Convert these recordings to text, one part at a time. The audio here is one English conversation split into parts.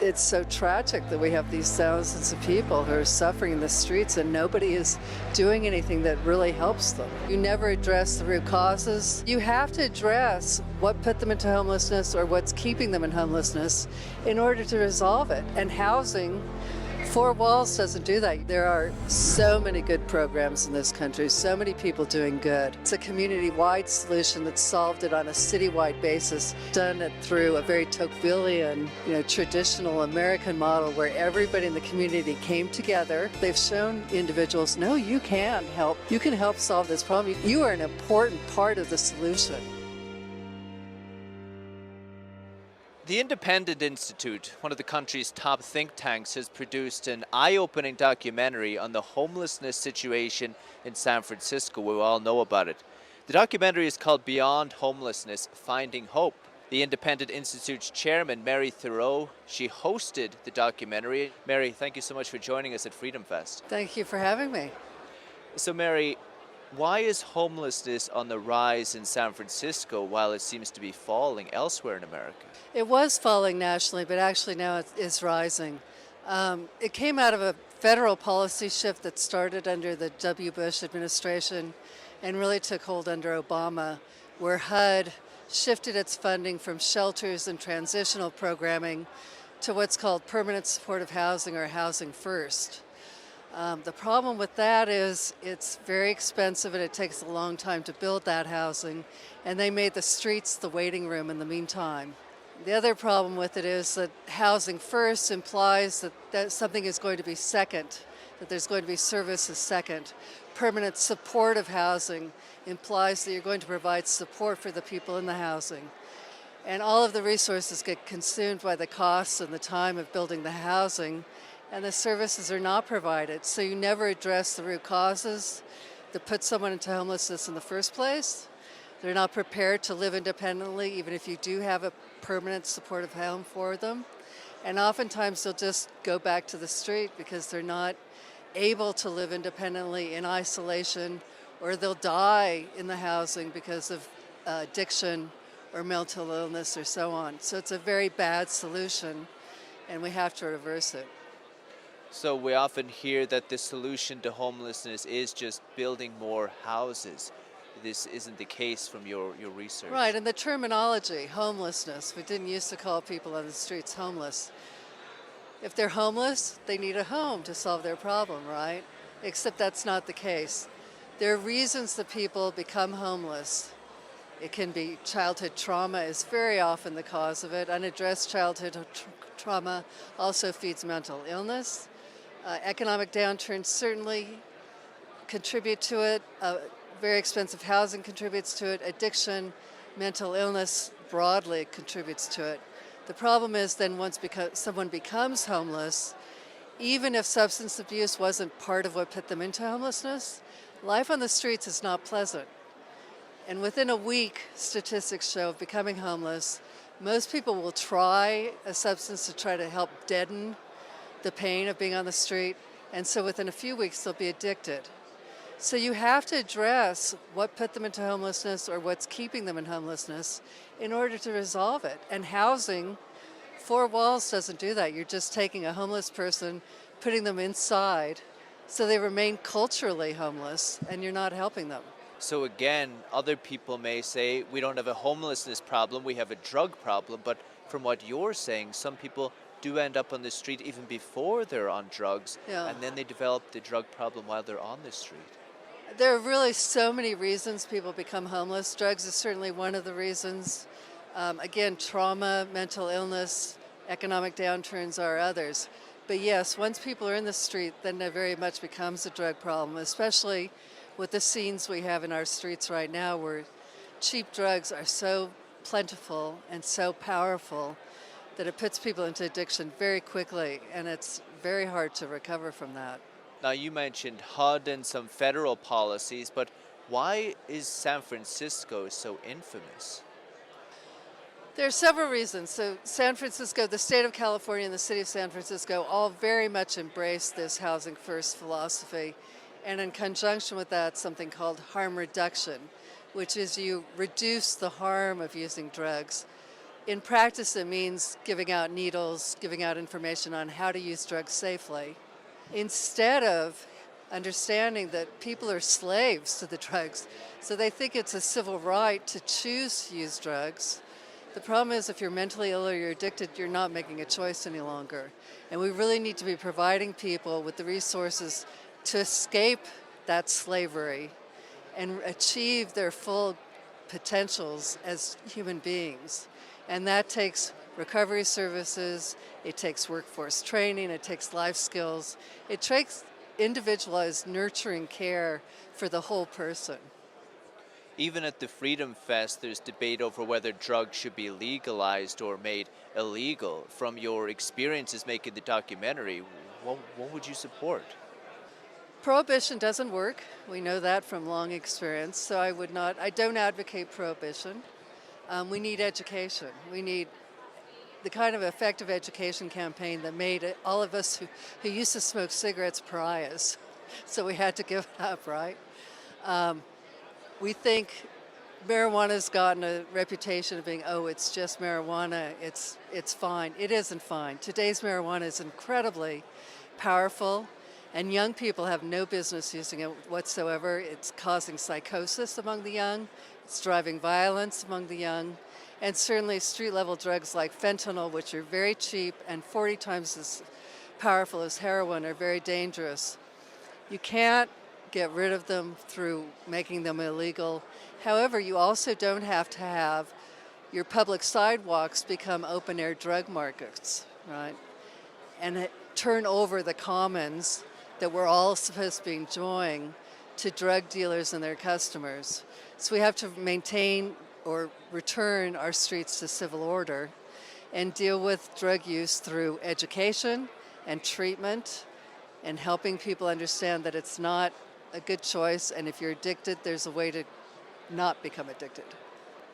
It's so tragic that we have these thousands of people who are suffering in the streets and nobody is doing anything that really helps them. You never address the root causes. You have to address what put them into homelessness or what's keeping them in homelessness in order to resolve it. And housing, four walls doesn't do that. There are so many good programs in this country, so many people doing good. It's a community-wide solution that solved it on a citywide basis, done it through a very Tocquevillian, traditional American model where everybody in the community came together. They've shown individuals, no, you can help. You can help solve this problem. You are an important part of the solution. The Independent Institute, one of the country's top think tanks, has produced an eye-opening documentary on the homelessness situation in San Francisco. We all know about it. The documentary is called Beyond Homelessness, Finding Hope. The Independent Institute's chairman, Mary Theroux, she hosted the documentary. Mary, thank you so much for joining us at FreedomFest. Thank you for having me. So Mary, why is homelessness on the rise in San Francisco while it seems to be falling elsewhere in America? It was falling nationally, but actually now it's rising. It came out of a federal policy shift that started under the W. Bush administration and really took hold under Obama, where HUD shifted its funding from shelters and transitional programming to what's called permanent supportive housing or housing first. The problem with that is it's very expensive and it takes a long time to build that housing, and they made the streets the waiting room in the meantime. The other problem with it is that housing first implies that something is going to be second, that there's going to be services second. Permanent supportive housing implies that you're going to provide support for the people in the housing. And all of the resources get consumed by the costs and the time of building the housing, and the services are not provided. So you never address the root causes that put someone into homelessness in the first place. They're not prepared to live independently, even if you do have a permanent supportive home for them. And oftentimes they'll just go back to the street because they're not able to live independently in isolation, or they'll die in the housing because of addiction or mental illness or so on. So it's a very bad solution, and we have to reverse it. So we often hear that the solution to homelessness is just building more houses. This isn't the case from your research. Right, and the terminology, homelessness, we didn't used to call people on the streets homeless. If they're homeless, they need a home to solve their problem, right? Except that's not the case. There are reasons that people become homeless. It can be childhood trauma is very often the cause of it. Unaddressed childhood trauma also feeds mental illness. Economic downturns certainly contribute to it. Very expensive housing contributes to it. Addiction, mental illness broadly contributes to it. The problem is then once someone becomes homeless, even if substance abuse wasn't part of what put them into homelessness, life on the streets is not pleasant. And within a week, statistics show of becoming homeless, most people will try a substance to try to help deaden the pain of being on the street. And so within a few weeks, they'll be addicted. So you have to address what put them into homelessness or what's keeping them in homelessness in order to resolve it. And housing, four walls doesn't do that. You're just taking a homeless person, putting them inside, so they remain culturally homeless, and you're not helping them. So again, other people may say, we don't have a homelessness problem, we have a drug problem. But from what you're saying, some people do end up on the street even before they're on drugs, and then they develop the drug problem while they're on the street. There are really so many reasons people become homeless. Drugs is certainly one of the reasons. Again, trauma, mental illness, economic downturns are others. But yes, once people are in the street, then it very much becomes a drug problem, especially with the scenes we have in our streets right now where cheap drugs are so plentiful and so powerful that it puts people into addiction very quickly, and it's very hard to recover from that. Now you mentioned HUD and some federal policies, but why is San Francisco so infamous? There are several reasons. So San Francisco, the state of California and the city of San Francisco all very much embrace this housing first philosophy. And in conjunction with that, something called harm reduction, which is you reduce the harm of using drugs. In practice, it means giving out needles, giving out information on how to use drugs safely, instead of understanding that people are slaves to the drugs. So they think it's a civil right to choose to use drugs. The problem is if you're mentally ill or you're addicted, you're not making a choice any longer. And we really need to be providing people with the resources to escape that slavery and achieve their full potentials as human beings. And that takes recovery services, it takes workforce training, it takes life skills, it takes individualized nurturing care for the whole person. Even at the FreedomFest, there's debate over whether drugs should be legalized or made illegal. From your experiences making the documentary, what would you support? Prohibition doesn't work. We know that from long experience, so I don't advocate prohibition. We need education. We need the kind of effective education campaign that made all of us who used to smoke cigarettes pariahs. So we had to give it up, right? We think marijuana's gotten a reputation of being, oh, it's just marijuana, it's fine. It isn't fine. Today's marijuana is incredibly powerful, and young people have no business using it whatsoever. It's causing psychosis among the young, it's driving violence among the young, and certainly street-level drugs like fentanyl, which are very cheap and 40 times as powerful as heroin, are very dangerous. You can't get rid of them through making them illegal. However, you also don't have to have your public sidewalks become open-air drug markets, right? And turn over the commons that we're all supposed to be enjoying to drug dealers and their customers. So we have to maintain or return our streets to civil order and deal with drug use through education and treatment and helping people understand that it's not a good choice, and if you're addicted, there's a way to not become addicted.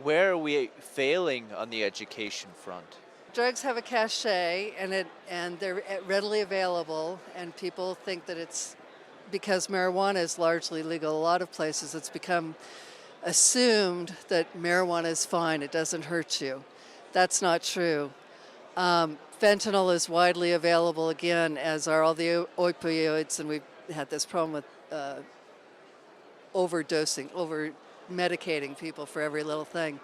Where are we failing on the education front? Drugs have a cachet, and they're readily available, and people think that it's because marijuana is largely legal. A lot of places it's become assumed that marijuana is fine, it doesn't hurt you. That's not true. Fentanyl is widely available again, as are all the opioids, and we've had this problem with overdosing, over-medicating people for every little thing.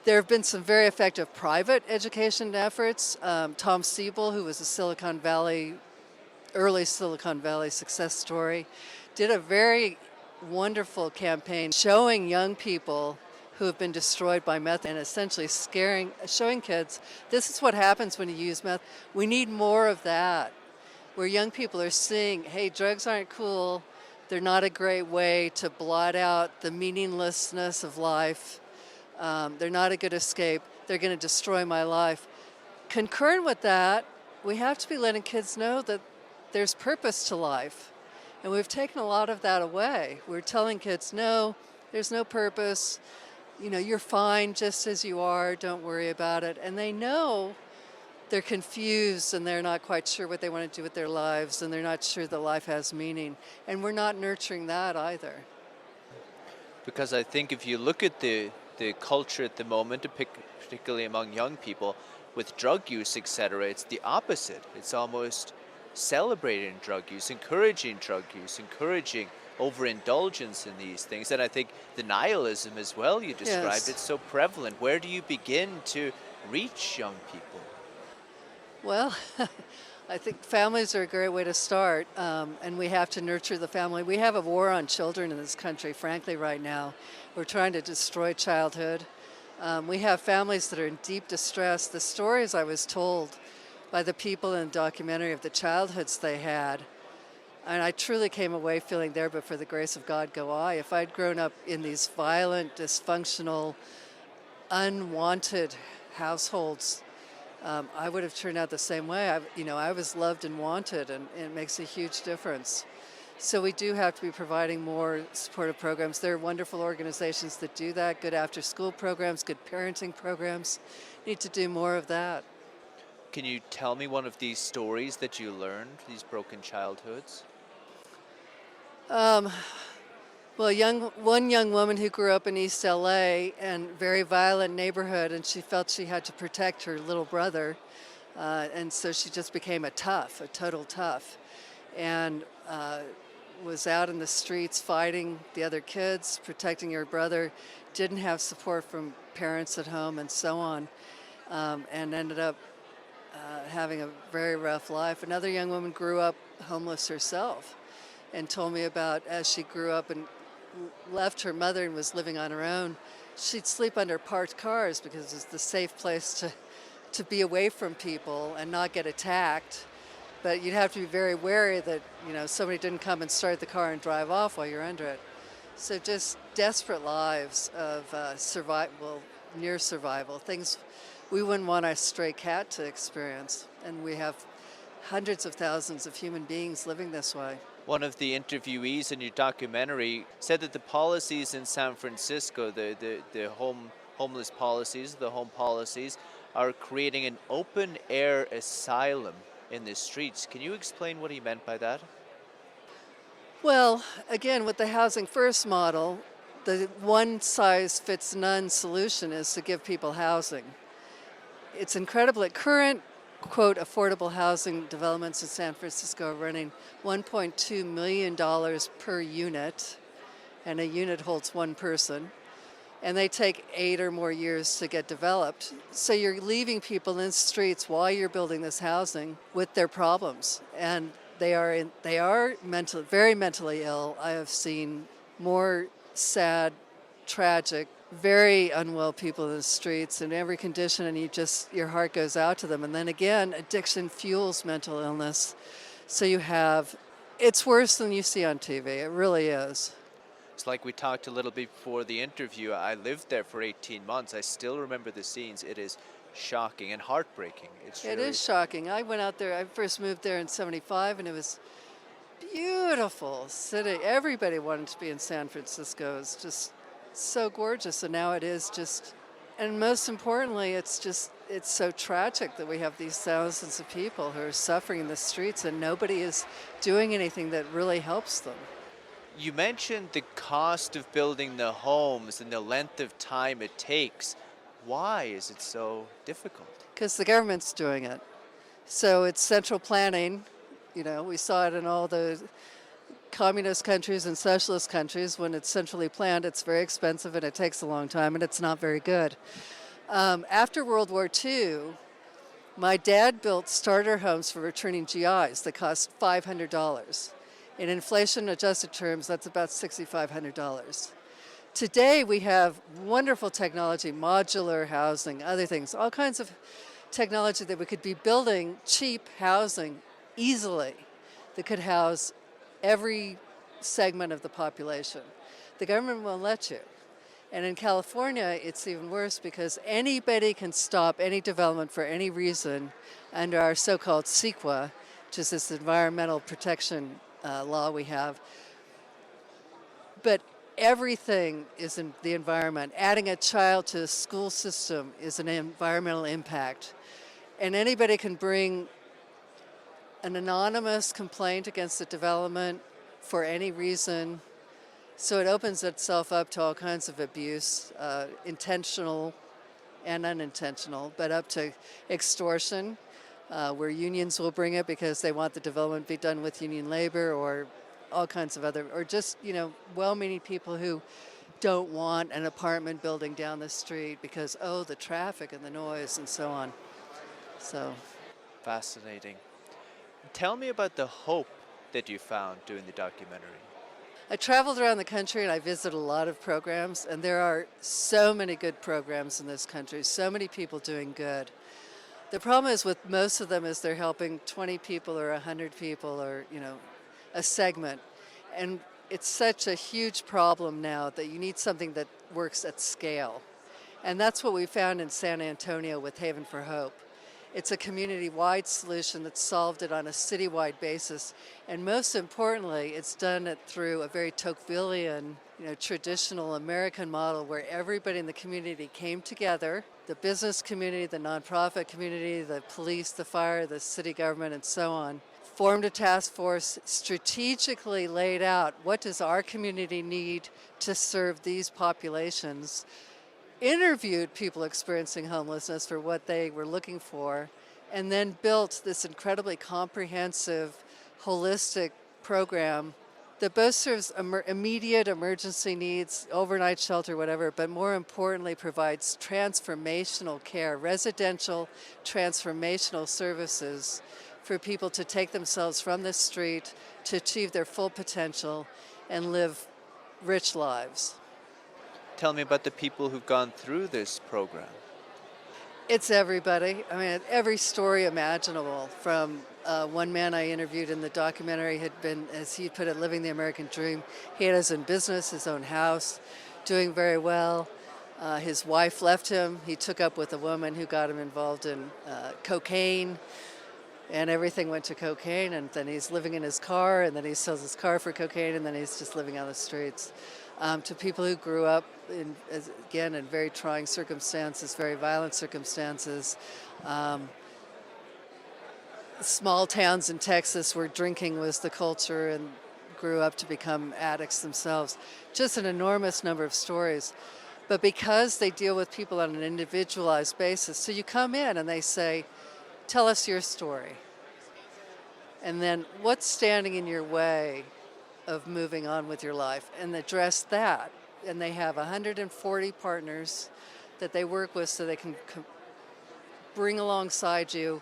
There have been some very effective private education efforts. Tom Siebel, who was a early Silicon Valley success story, did a very wonderful campaign showing young people who have been destroyed by meth and essentially showing kids, this is what happens when you use meth. We need more of that, where young people are seeing, hey, drugs aren't cool. They're not a great way to blot out the meaninglessness of life. They're not a good escape. They're going to destroy my life. Concurrent with that, we have to be letting kids know that there's purpose to life. And we've taken a lot of that away. We're telling kids, no, there's no purpose. You know, you're fine just as you are. Don't worry about it. And they know they're confused and they're not quite sure what they want to do with their lives, and they're not sure that life has meaning. And we're not nurturing that either. Because I think if you look at the culture at the moment, particularly among young people, with drug use, etc., it's the opposite. It's almost celebrating drug use, encouraging drug use, encouraging overindulgence in these things. And I think the nihilism as well you described, Yes. it's so prevalent. Where do you begin to reach young people? Well, I think families are a great way to start, and we have to nurture the family. We have a war on children in this country, frankly, right now. We're trying to destroy childhood. We have families that are in deep distress. The stories I was told by the people in the documentary of the childhoods they had, and I truly came away feeling there, but for the grace of God go I. If I'd grown up in these violent, dysfunctional, unwanted households, I would have turned out the same way. I was loved and wanted, and it makes a huge difference. So we do have to be providing more supportive programs. There are wonderful organizations that do that, good after-school programs, good parenting programs. Need to do more of that. Can you tell me one of these stories that you learned, these broken childhoods? Well, one young woman who grew up in East LA and very violent neighborhood, and she felt she had to protect her little brother, and so she just became a total tough, and was out in the streets fighting the other kids, protecting her brother, didn't have support from parents at home, and so on, and ended up having a very rough life. Another young woman grew up homeless herself and told me about as she grew up and left her mother and was living on her own, she'd sleep under parked cars because it's the safe place to be away from people and not get attacked. But you'd have to be very wary that, somebody didn't come and start the car and drive off while you're under it. So just desperate lives of near survival, things we wouldn't want a stray cat to experience. And we have hundreds of thousands of human beings living this way. One of the interviewees in your documentary said that the policies in San Francisco, the homeless policies, the home policies, are creating an open-air asylum in the streets. Can you explain what he meant by that? Well, again, with the Housing First model, the one-size-fits-none solution is to give people housing. It's incredible. At current, quote, affordable housing developments in San Francisco are running $1.2 million per unit, and a unit holds one person, and they take 8 or more years to get developed. So you're leaving people in the streets while you're building this housing with their problems, and they are very mentally ill. I have seen more sad, tragic, very unwell people in the streets in every condition, and your heart goes out to them. And then again, addiction fuels mental illness. So it's worse than you see on TV. It really is. It's like we talked a little bit before the interview. I lived there for 18 months. I still remember the scenes. It is shocking and heartbreaking. It is shocking. I went out there, I first moved there in 75, and it was beautiful city. Everybody wanted to be in San Francisco. It's just so gorgeous, and now it is just, and most importantly, it's so tragic that we have these thousands of people who are suffering in the streets and nobody is doing anything that really helps them. You mentioned the cost of building the homes and the length of time it takes. Why is it so difficult? Because the government's doing it. So it's central planning. We saw it in all the communist countries and socialist countries. When it's centrally planned, it's very expensive and it takes a long time and it's not very good. After World War II, my dad built starter homes for returning GIs that cost $500. In inflation-adjusted terms, that's about $6,500. Today, we have wonderful technology, modular housing, other things, all kinds of technology that we could be building cheap housing easily that could house every segment of the population. The government won't let you. And in California, it's even worse because anybody can stop any development for any reason under our so-called CEQA, which is this environmental protection law we have. But everything is in the environment. Adding a child to the school system is an environmental impact. And anybody can bring an anonymous complaint against the development for any reason. So it opens itself up to all kinds of abuse, intentional and unintentional, but up to extortion, where unions will bring it because they want the development to be done with union labor, or all kinds of other, or just, well-meaning people who don't want an apartment building down the street because, the traffic and the noise and so on. So. Fascinating. Tell me about the hope that you found doing the documentary. I traveled around the country and I visited a lot of programs, and there are so many good programs in this country, so many people doing good. The problem is with most of them is they're helping 20 people or 100 people or, a segment. And it's such a huge problem now that you need something that works at scale. And that's what we found in San Antonio with Haven for Hope. It's a community-wide solution that solved it on a citywide basis. And most importantly, it's done it through a very Tocquevillian, traditional American model where everybody in the community came together. the business community, the nonprofit community, the police, the fire, the city government, and so on, formed a task force, strategically laid out what does our community need to serve these populations, interviewed people experiencing homelessness for what they were looking for, and then built this incredibly comprehensive, holistic program that both serves immediate emergency needs, overnight shelter, whatever, but more importantly provides transformational care, residential transformational services for people to take themselves from the street to achieve their full potential and live rich lives. Tell me about the people who've gone through this program. It's everybody. I mean, every story imaginable. From one man I interviewed in the documentary had been, as he put it, living the American dream. He had his own business, his own house, doing very well. His wife left him. He took up with a woman who got him involved in cocaine, and everything went to cocaine. And then he's living in his car, and then he sells his car for cocaine, and then he's just living on the streets. To people who grew up in very trying circumstances, very violent circumstances. Small towns in Texas where drinking was the culture and grew up to become addicts themselves. Just an enormous number of stories. But because they deal with people on an individualized basis, so you come in and they say, tell us your story. And then what's standing in your way of moving on with your life, and address that. And they have 140 partners that they work with so they can bring alongside you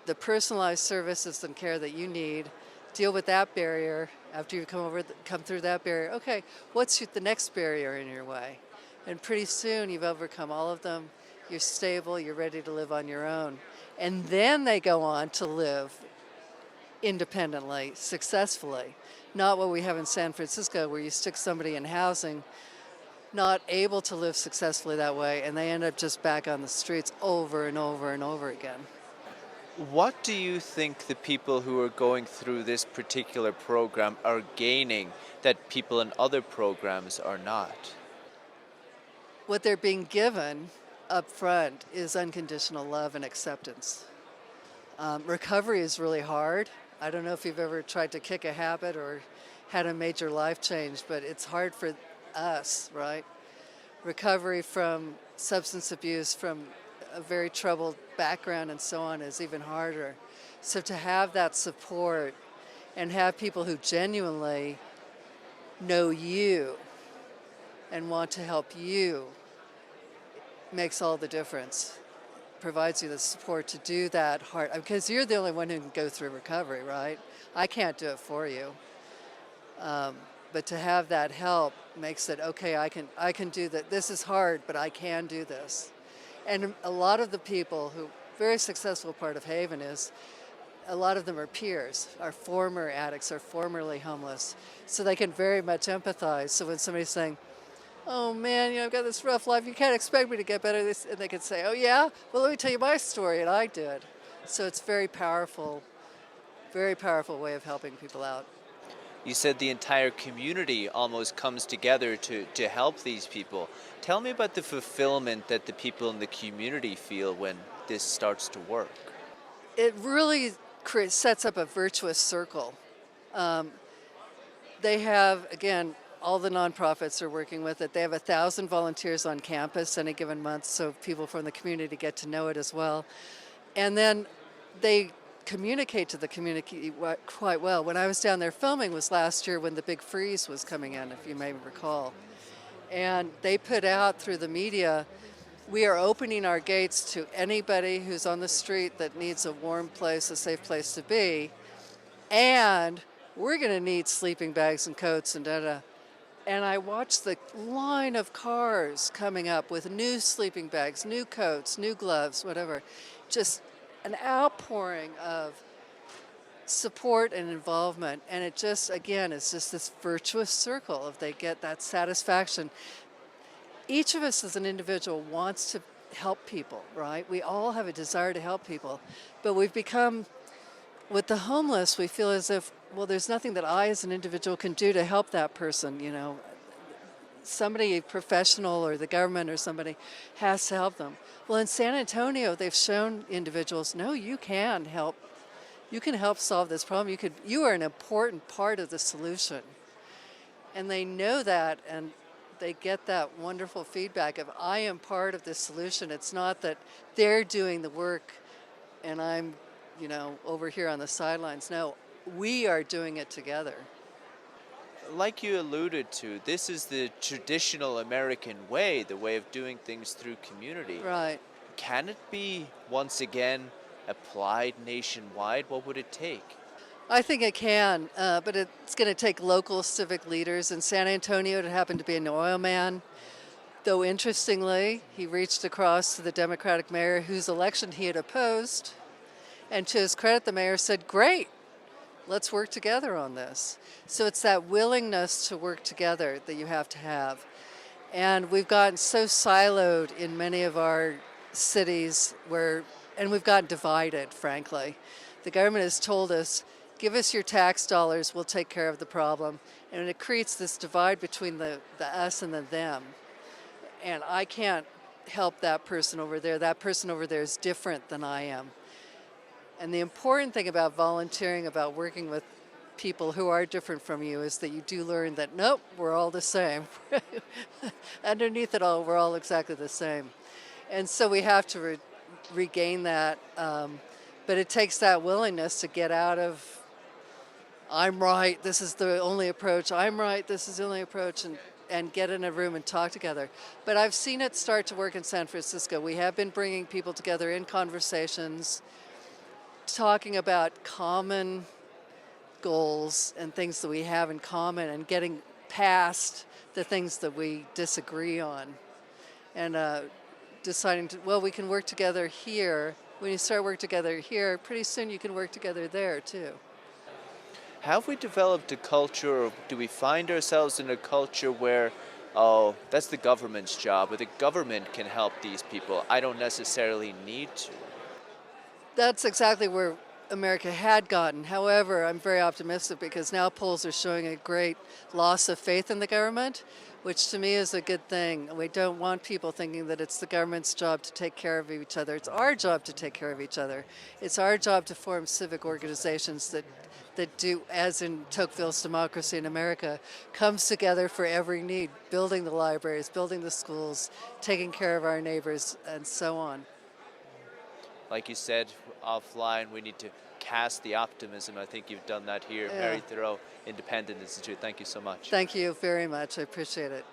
the personalized services and care that you need, deal with that barrier after you come through that barrier. Okay, what's the next barrier in your way? And pretty soon you've overcome all of them, you're stable, you're ready to live on your own. And then they go on to live independently, successfully. Not what we have in San Francisco, where you stick somebody in housing, not able to live successfully that way, and they end up just back on the streets over and over and over again. What do you think the people who are going through this particular program are gaining that people in other programs are not? What they're being given up front is unconditional love and acceptance. Recovery is really hard. I don't know if you've ever tried to kick a habit or had a major life change, but it's hard for us, right? Recovery from substance abuse, from a very troubled background and so on is even harder. So to have that support and have people who genuinely know you and want to help you makes all the difference. Provides you the support to do that hard, because you're the only one who can go through recovery, right? I can't do it for you. But to have that help makes it, okay, I can do that. This is hard, but I can do this. And a lot of the people who, very successful part of Haven is, a lot of them are peers, are former addicts, are formerly homeless. So they can very much empathize. So when somebody's saying, oh man, I've got this rough life, you can't expect me to get better, and they can say, oh yeah? Well, let me tell you my story, and I did. So it's very powerful way of helping people out. You said the entire community almost comes together to help these people. Tell me about the fulfillment that the people in the community feel when this starts to work. It really sets up a virtuous circle. They have, again, all the nonprofits are working with it. They have 1,000 volunteers on campus any given month, so people from the community get to know it as well. And then they communicate to the community quite well. When I was down there filming was last year when the big freeze was coming in, if you may recall. And they put out through the media, we are opening our gates to anybody who's on the street that needs a warm place, a safe place to be, and we're going to need sleeping bags and coats and da-da. And I watched the line of cars coming up with new sleeping bags, new coats, new gloves, whatever. Just an outpouring of support and involvement. And it just, again, it's just this virtuous circle of they get that satisfaction. Each of us as an individual wants to help people, right? We all have a desire to help people. But we've become, with the homeless, we feel as if, well, there's nothing that I as an individual can do to help that person, somebody professional or the government or somebody has to help them. Well, in San Antonio, they've shown individuals, no, you can help. You can help solve this problem. You are an important part of the solution. And they know that, and they get that wonderful feedback of, I am part of this solution. It's not that they're doing the work and I'm, over here on the sidelines. No, we are doing it together. Like you alluded to, this is the traditional American way, the way of doing things through community. Right. Can it be, once again, applied nationwide? What would it take? I think it can, but it's going to take local civic leaders. In San Antonio, it happened to be an oil man. Though interestingly, he reached across to the Democratic mayor whose election he had opposed. And to his credit, the mayor said, great, let's work together on this. So it's that willingness to work together that you have to have. And we've gotten so siloed in many of our cities and we've gotten divided, frankly. The government has told us, give us your tax dollars, we'll take care of the problem. And it creates this divide between the us and the them. And I can't help that person over there. That person over there is different than I am. And the important thing about volunteering, about working with people who are different from you, is that you do learn that, nope, we're all the same. Underneath it all, we're all exactly the same. And so we have to regain that. But it takes that willingness to get out of, I'm right, this is the only approach, I'm right, this is the only approach, and get in a room and talk together. But I've seen it start to work in San Francisco. We have been bringing people together in conversations, talking about common goals and things that we have in common and getting past the things that we disagree on. And deciding we can work together here. When you start work together here, pretty soon you can work together there too. Have we developed a culture, or do we find ourselves in a culture where, oh, that's the government's job, or the government can help these people, I don't necessarily need to? That's exactly where America had gotten. However, I'm very optimistic because now polls are showing a great loss of faith in the government, which to me is a good thing. We don't want people thinking that it's the government's job to take care of each other. It's our job to take care of each other. It's our job to form civic organizations that do, as in Tocqueville's Democracy in America, comes together for every need, building the libraries, building the schools, taking care of our neighbors, and so on. Like you said offline, we need to cast the optimism. I think you've done that here. Yeah. Mary Theroux, Independent Institute. Thank you so much. Thank you very much. I appreciate it.